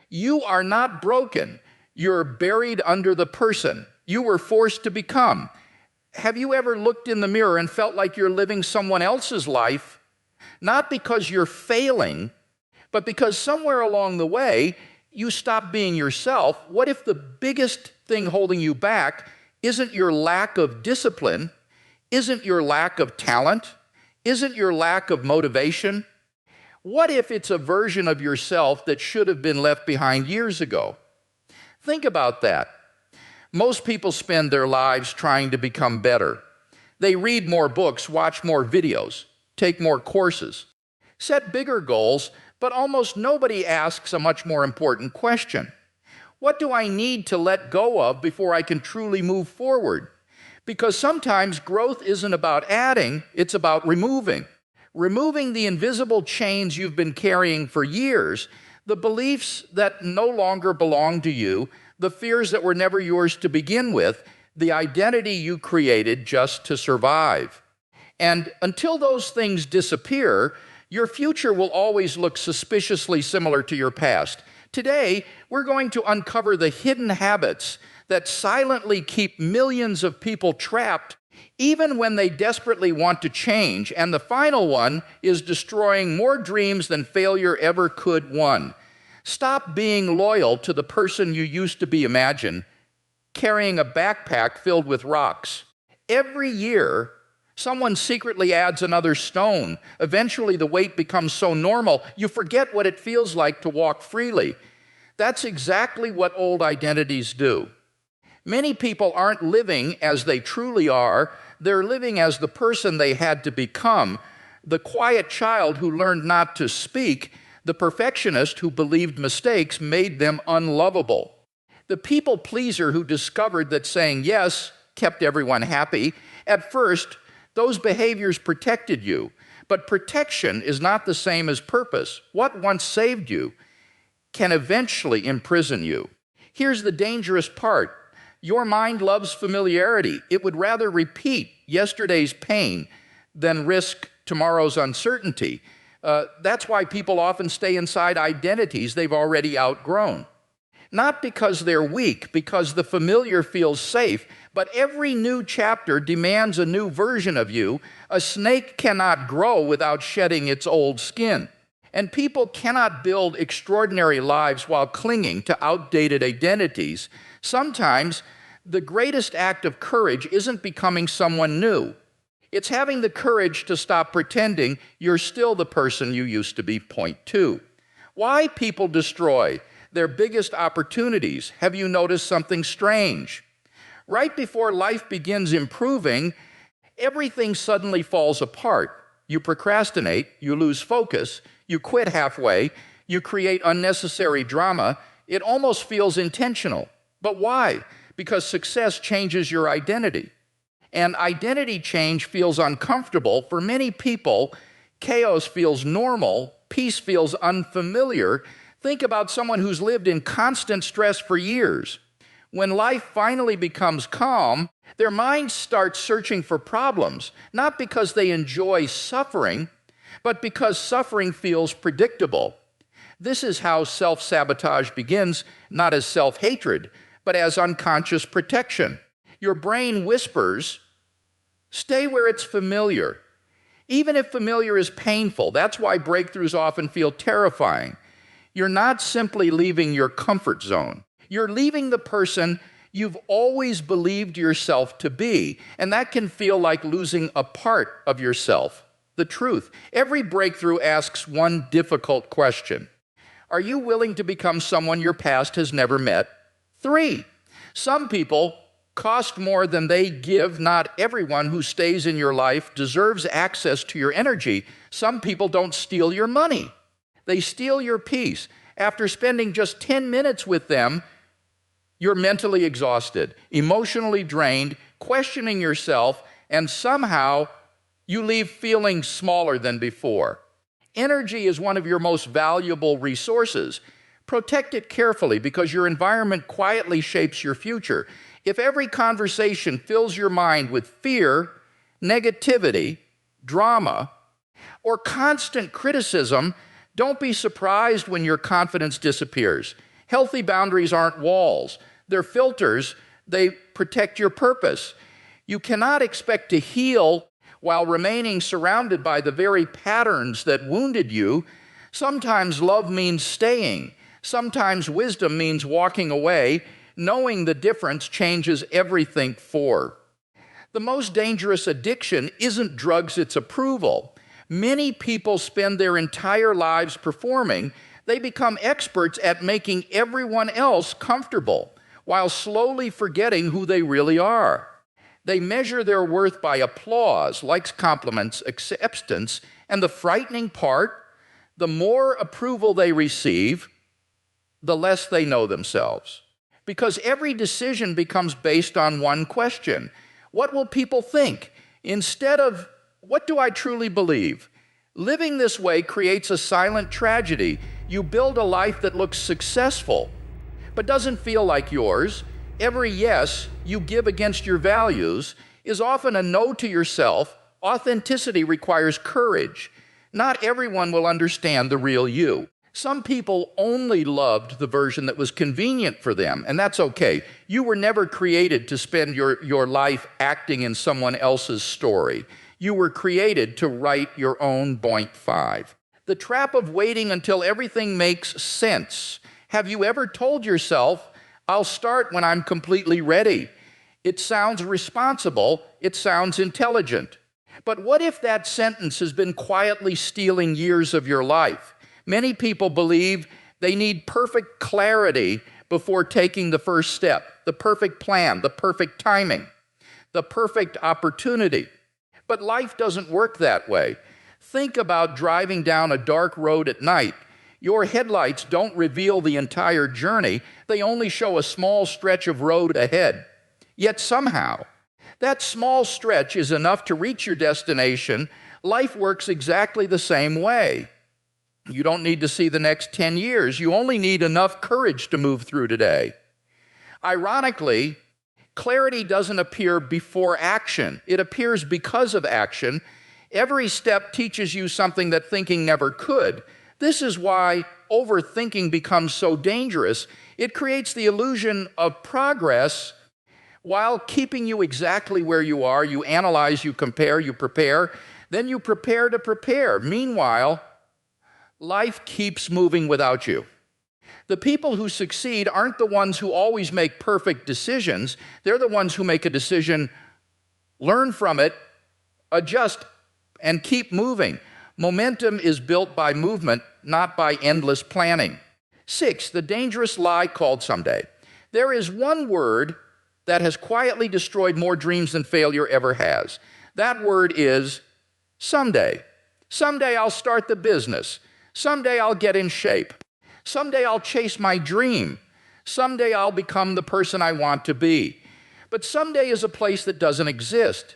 You are not broken. You're buried under the person you were forced to become. Have you ever looked in the mirror and felt like you're living someone else's life? Not because you're failing, but because somewhere along the way, you stop being yourself. What if the biggest thing holding you back isn't your lack of discipline, isn't your lack of talent, isn't your lack of motivation? What if it's a version of yourself that should have been left behind years ago? Think about that. Most people spend their lives trying to become better. They read more books, watch more videos, take more courses, set bigger goals, but almost nobody asks a much more important question. What do I need to let go of before I can truly move forward? Because sometimes growth isn't about adding, it's about removing. Removing the invisible chains you've been carrying for years, the beliefs that no longer belong to you, the fears that were never yours to begin with, the identity you created just to survive. And until those things disappear, your future will always look suspiciously similar to your past. Today, we're going to uncover the hidden habits that silently keep millions of people trapped even when they desperately want to change. And the final one is destroying more dreams than failure ever could one. Stop being loyal to the person you used to be. Imagine carrying a backpack filled with rocks. Every year, someone secretly adds another stone. Eventually, the weight becomes so normal, you forget what it feels like to walk freely. That's exactly what old identities do. Many people aren't living as they truly are. They're living as the person they had to become, the quiet child who learned not to speak, the perfectionist who believed mistakes made them unlovable, the people pleaser who discovered that saying yes kept everyone happy. At first, those behaviors protected you, but protection is not the same as purpose. What once saved you can eventually imprison you. Here's the dangerous part. Your mind loves familiarity. It would rather repeat yesterday's pain than risk tomorrow's uncertainty. That's why people often stay inside identities they've already outgrown. Not because they're weak, because the familiar feels safe, but every new chapter demands a new version of you. A snake cannot grow without shedding its old skin. And people cannot build extraordinary lives while clinging to outdated identities. Sometimes the greatest act of courage isn't becoming someone new. It's having the courage to stop pretending you're still the person you used to be. Point two. Why people destroy their biggest opportunities. Have you noticed something strange? Right before life begins improving, everything suddenly falls apart. You procrastinate, you lose focus, you quit halfway, you create unnecessary drama. It almost feels intentional. But why? Because success changes your identity. And identity change feels uncomfortable. For many people, chaos feels normal, peace feels unfamiliar. Think about someone who's lived in constant stress for years. When life finally becomes calm, their minds start searching for problems, not because they enjoy suffering, but because suffering feels predictable. This is how self-sabotage begins, not as self-hatred, but as unconscious protection. Your brain whispers, stay where it's familiar. Even if familiar is painful, that's why breakthroughs often feel terrifying. You're not simply leaving your comfort zone. You're leaving the person you've always believed yourself to be, and that can feel like losing a part of yourself. The truth. Every breakthrough asks one difficult question. Are you willing to become someone your past has never met? 3. Some people cost more than they give. Not everyone who stays in your life deserves access to your energy. Some people don't steal your money. They steal your peace. After spending just 10 minutes with them, you're mentally exhausted, emotionally drained, questioning yourself, and somehow you leave feeling smaller than before. Energy is one of your most valuable resources. Protect it carefully because your environment quietly shapes your future. If every conversation fills your mind with fear, negativity, drama, or constant criticism, don't be surprised when your confidence disappears. Healthy boundaries aren't walls. They're filters. They protect your purpose. You cannot expect to heal while remaining surrounded by the very patterns that wounded you. Sometimes love means staying. Sometimes wisdom means walking away. Knowing the difference changes everything for. The most dangerous addiction isn't drugs, it's approval. Many people spend their entire lives performing. They become experts at making everyone else comfortable while slowly forgetting who they really are. They measure their worth by applause, likes, compliments, acceptance, and the frightening part, the more approval they receive, the less they know themselves. Because every decision becomes based on one question: what will people think? Instead of, what do I truly believe? Living this way creates a silent tragedy. You build a life that looks successful, but doesn't feel like yours. Every yes you give against your values is often a no to yourself. Authenticity requires courage. Not everyone will understand the real you. Some people only loved the version that was convenient for them, and that's okay. You were never created to spend your life acting in someone else's story. You were created to write your own point five. The trap of waiting until everything makes sense. Have you ever told yourself, I'll start when I'm completely ready? It sounds responsible. It sounds intelligent. But what if that sentence has been quietly stealing years of your life? Many people believe they need perfect clarity before taking the first step, the perfect plan, the perfect timing, the perfect opportunity. But life doesn't work that way. Think about driving down a dark road at night. Your headlights don't reveal the entire journey. They only show a small stretch of road ahead. Yet somehow, that small stretch is enough to reach your destination. Life works exactly the same way. You don't need to see the next 10 years. You only need enough courage to move through today. Ironically, clarity doesn't appear before action. It appears because of action. Every step teaches you something that thinking never could. This is why overthinking becomes so dangerous. It creates the illusion of progress while keeping you exactly where you are. You analyze, you compare, you prepare, then you prepare to prepare. Meanwhile, life keeps moving without you. The people who succeed aren't the ones who always make perfect decisions. They're the ones who make a decision, learn from it, adjust, and keep moving. Momentum is built by movement, not by endless planning. 6, the dangerous lie called someday. There is one word that has quietly destroyed more dreams than failure ever has. That word is someday. Someday I'll start the business. Someday I'll get in shape. Someday I'll chase my dream. Someday I'll become the person I want to be. But someday is a place that doesn't exist.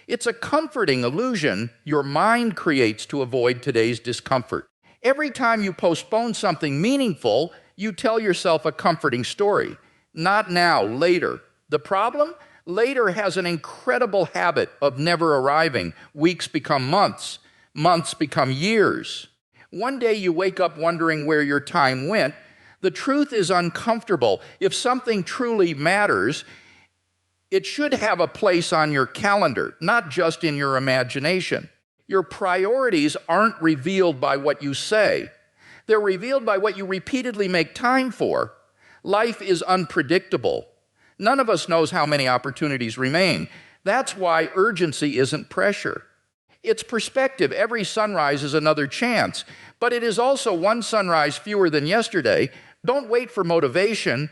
It's a comforting illusion your mind creates to avoid today's discomfort. Every time you postpone something meaningful, you tell yourself a comforting story. Not now, later. The problem? Later has an incredible habit of never arriving. Weeks become months. Months become years. One day you wake up wondering where your time went. The truth is uncomfortable. If something truly matters, it should have a place on your calendar, not just in your imagination. Your priorities aren't revealed by what you say. They're revealed by what you repeatedly make time for. Life is unpredictable. None of us knows how many opportunities remain. That's why urgency isn't pressure. It's perspective. Every sunrise is another chance, but it is also one sunrise fewer than yesterday. Don't wait for motivation.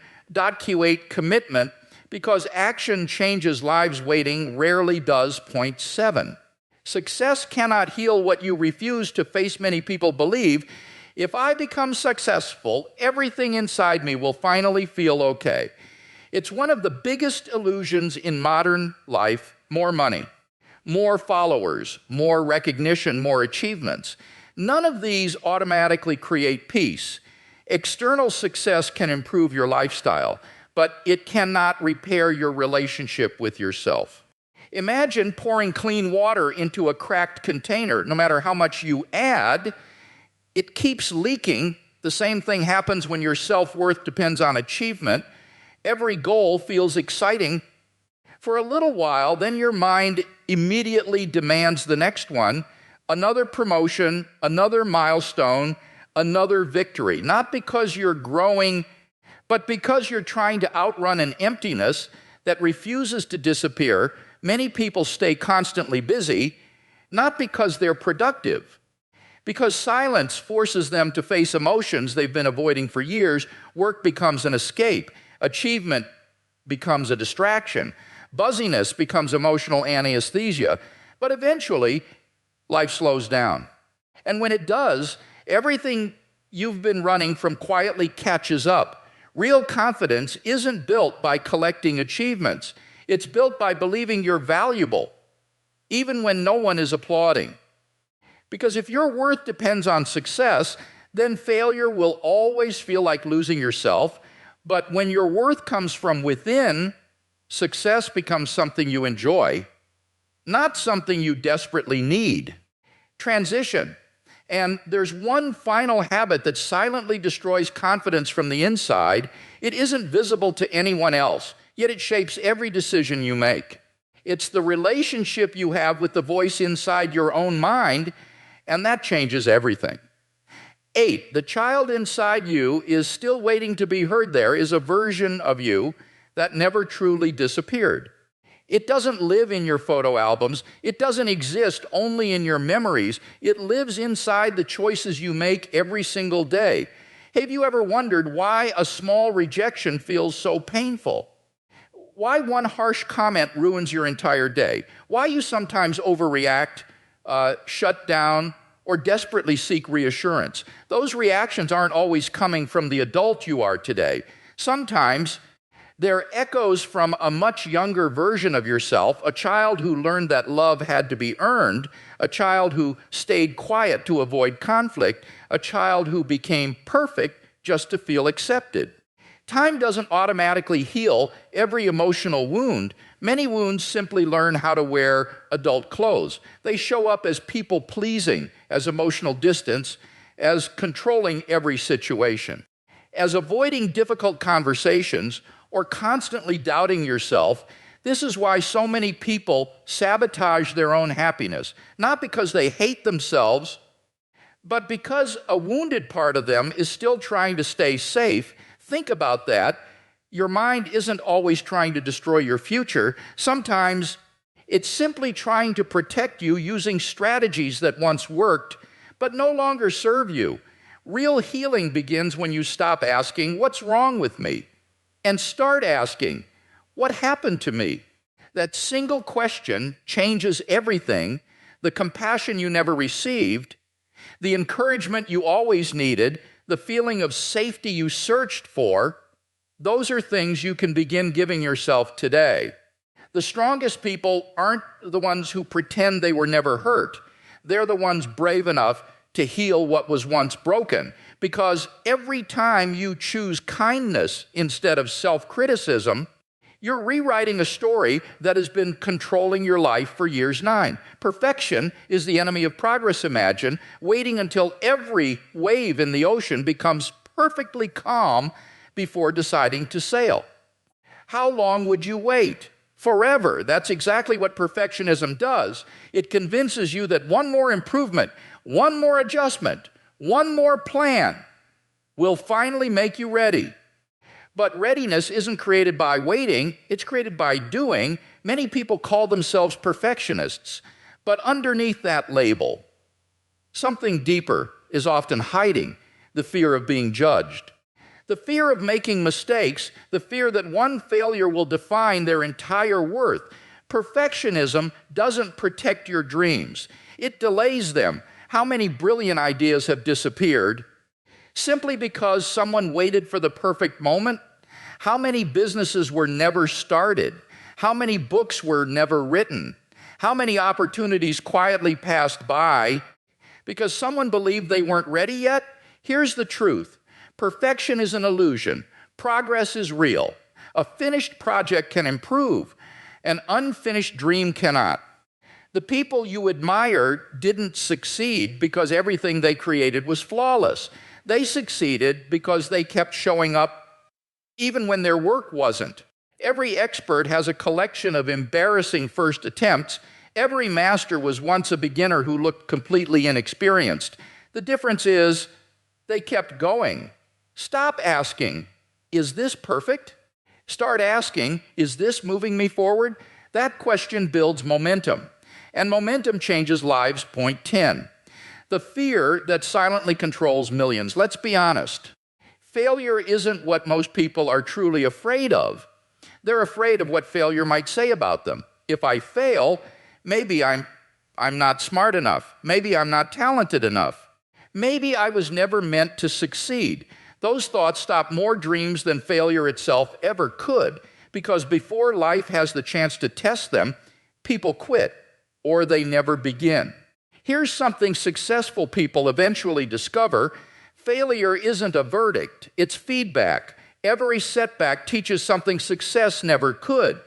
Create commitment, because action changes lives. Waiting rarely does. Point 7. Success cannot heal what you refuse to face. Many people believe, if I become successful, everything inside me will finally feel okay. It's one of the biggest illusions in modern life. More money, more followers, more recognition, more achievements. None of these automatically create peace. External success can improve your lifestyle, but it cannot repair your relationship with yourself. Imagine pouring clean water into a cracked container. No matter how much you add, it keeps leaking. The same thing happens when your self-worth depends on achievement. Every goal feels exciting for a little while, then your mind immediately demands the next one, another promotion, another milestone, another victory. Not because you're growing, but because you're trying to outrun an emptiness that refuses to disappear. Many people stay constantly busy, not because they're productive. Because silence forces them to face emotions they've been avoiding for years, work becomes an escape. Achievement becomes a distraction. Buzziness becomes emotional anesthesia. But eventually, life slows down. And when it does, everything you've been running from quietly catches up. Real confidence isn't built by collecting achievements. It's built by believing you're valuable, even when no one is applauding. Because if your worth depends on success, then failure will always feel like losing yourself. But when your worth comes from within, success becomes something you enjoy, not something you desperately need. Transition. And there's one final habit that silently destroys confidence from the inside. It isn't visible to anyone else, yet it shapes every decision you make. It's the relationship you have with the voice inside your own mind, and that changes everything. 8, the child inside you is still waiting to be heard. There is a version of you that never truly disappeared. It doesn't live in your photo albums. It doesn't exist only in your memories. It lives inside the choices you make every single day. Have you ever wondered why a small rejection feels so painful? Why one harsh comment ruins your entire day? Why you sometimes overreact, shut down, or desperately seek reassurance? Those reactions aren't always coming from the adult you are today. Sometimes they're echoes from a much younger version of yourself, a child who learned that love had to be earned, a child who stayed quiet to avoid conflict, a child who became perfect just to feel accepted. Time doesn't automatically heal every emotional wound. Many wounds simply learn how to wear adult clothes. They show up as people-pleasing, as emotional distance, as controlling every situation, as avoiding difficult conversations, or constantly doubting yourself. This is why so many people sabotage their own happiness, not because they hate themselves, but because a wounded part of them is still trying to stay safe. Think about that. Your mind isn't always trying to destroy your future. Sometimes it's simply trying to protect you using strategies that once worked, but no longer serve you. Real healing begins when you stop asking, "What's wrong with me?" and start asking, "What happened to me?" That single question changes everything. The compassion you never received, the encouragement you always needed, the feeling of safety you searched for, those are things you can begin giving yourself today. The strongest people aren't the ones who pretend they were never hurt. They're the ones brave enough to heal what was once broken. Because every time you choose kindness instead of self-criticism, you're rewriting a story that has been controlling your life for years 9. Perfection is the enemy of progress, imagine, waiting until every wave in the ocean becomes perfectly calm before deciding to sail. How long would you wait? Forever. That's exactly what perfectionism does. It convinces you that one more improvement, one more adjustment, one more plan will finally make you ready. But readiness isn't created by waiting, it's created by doing. Many people call themselves perfectionists, but underneath that label, something deeper is often hiding: the fear of being judged, the fear of making mistakes, the fear that one failure will define their entire worth. Perfectionism doesn't protect your dreams, it delays them. How many brilliant ideas have disappeared simply because someone waited for the perfect moment? How many businesses were never started? How many books were never written? How many opportunities quietly passed by because someone believed they weren't ready yet? Here's the truth. Perfection is an illusion. Progress is real. A finished project can improve. An unfinished dream cannot. The people you admire didn't succeed because everything they created was flawless. They succeeded because they kept showing up even when their work wasn't. Every expert has a collection of embarrassing first attempts. Every master was once a beginner who looked completely inexperienced. The difference is they kept going. Stop asking, is this perfect? Start asking, is this moving me forward? That question builds momentum, and momentum changes lives. Point 10. The fear that silently controls millions. Let's be honest. Failure isn't what most people are truly afraid of. They're afraid of what failure might say about them. If I fail, maybe I'm not smart enough. Maybe I'm not talented enough. Maybe I was never meant to succeed. Those thoughts stop more dreams than failure itself ever could, because before life has the chance to test them, people quit or they never begin. Here's something successful people eventually discover. Failure isn't a verdict, it's feedback. Every setback teaches something success never could.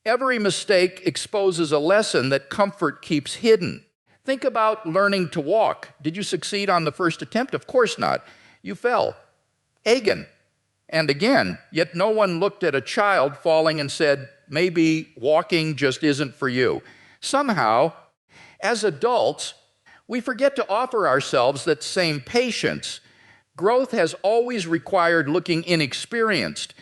Every mistake exposes a lesson that comfort keeps hidden. Think about learning to walk. Did you succeed on the first attempt? Of course not. You fell. Again and again, yet no one looked at a child falling and said, maybe walking just isn't for you. Somehow, as adults, we forget to offer ourselves that same patience. Growth has always required looking inexperienced.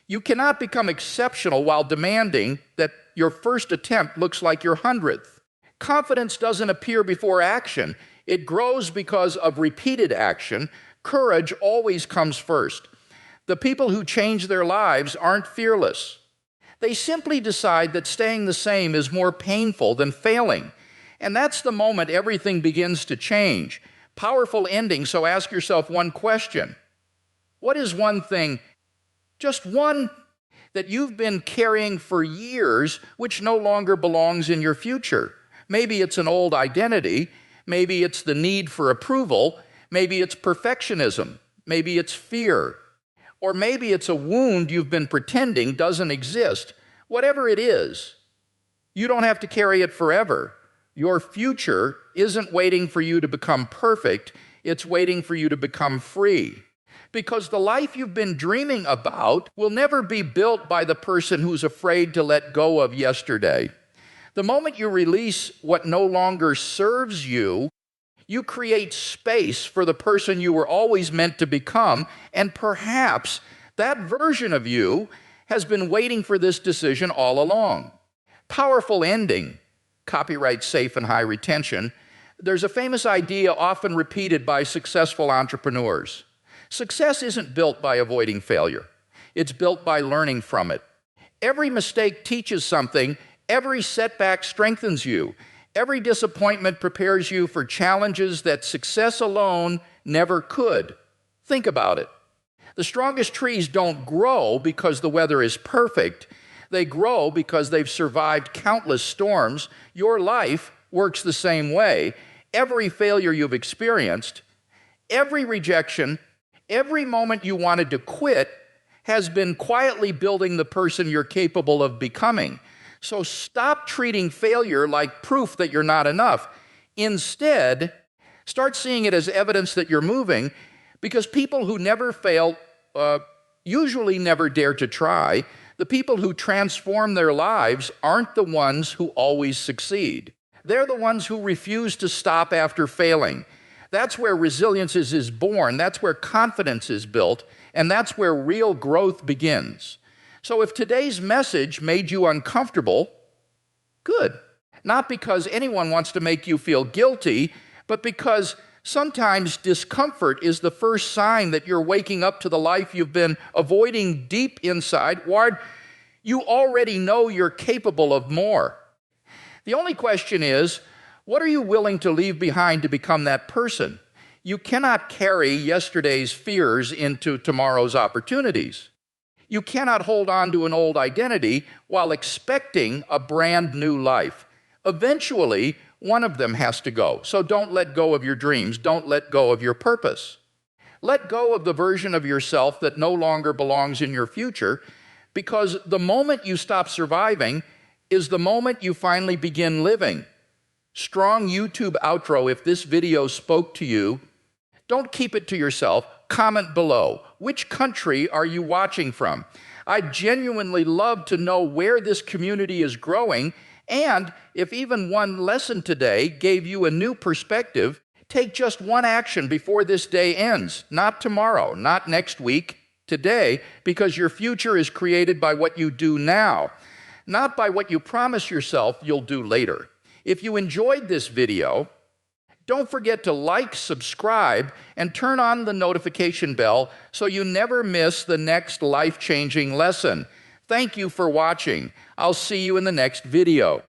You cannot become exceptional while demanding that your first attempt looks like your 100th. Confidence doesn't appear before action. It grows because of repeated action. Courage always comes first. The people who change their lives aren't fearless. They simply decide that staying the same is more painful than failing. And that's the moment everything begins to change. Powerful ending, so ask yourself one question. What is one thing, just one, that you've been carrying for years which no longer belongs in your future? Maybe it's an old identity. Maybe it's the need for approval. Maybe it's perfectionism. Maybe it's fear. Or maybe it's a wound you've been pretending doesn't exist. Whatever it is, you don't have to carry it forever. Your future isn't waiting for you to become perfect. It's waiting for you to become free. Because the life you've been dreaming about will never be built by the person who's afraid to let go of yesterday. The moment you release what no longer serves you, you create space for the person you were always meant to become, and perhaps that version of you has been waiting for this decision all along. Powerful ending. Copyright safe and high retention. There's a famous idea often repeated by successful entrepreneurs. Success isn't built by avoiding failure. It's built by learning from it. Every mistake teaches something. Every setback strengthens you. Every disappointment prepares you for challenges that success alone never could. Think about it. The strongest trees don't grow because the weather is perfect. They grow because they've survived countless storms. Your life works the same way. Every failure you've experienced, every rejection, every moment you wanted to quit has been quietly building the person you're capable of becoming. So stop treating failure like proof that you're not enough. Instead, start seeing it as evidence that you're moving, because people who never fail usually never dare to try. The people who transform their lives aren't the ones who always succeed. They're the ones who refuse to stop after failing. That's where resilience is born. That's where confidence is built. And that's where real growth begins. So if today's message made you uncomfortable, good. Not because anyone wants to make you feel guilty, but because sometimes discomfort is the first sign that you're waking up to the life you've been avoiding deep inside. Ward, you already know you're capable of more. The only question is, what are you willing to leave behind to become that person? You cannot carry yesterday's fears into tomorrow's opportunities. You cannot hold on to an old identity while expecting a brand new life. Eventually, one of them has to go. So don't let go of your dreams. Don't let go of your purpose. Let go of the version of yourself that no longer belongs in your future, because the moment you stop surviving is the moment you finally begin living. Strong YouTube outro. If this video spoke to you, Don't keep it to yourself. Comment below. Which country are you watching from? I'd genuinely love to know where this community is growing, and if even one lesson today gave you a new perspective, take just one action before this day ends. Not tomorrow, not next week, today, because your future is created by what you do now, not by what you promise yourself you'll do later. If you enjoyed this video, don't forget to like, subscribe, and turn on the notification bell so you never miss the next life-changing lesson. Thank you for watching. I'll see you in the next video.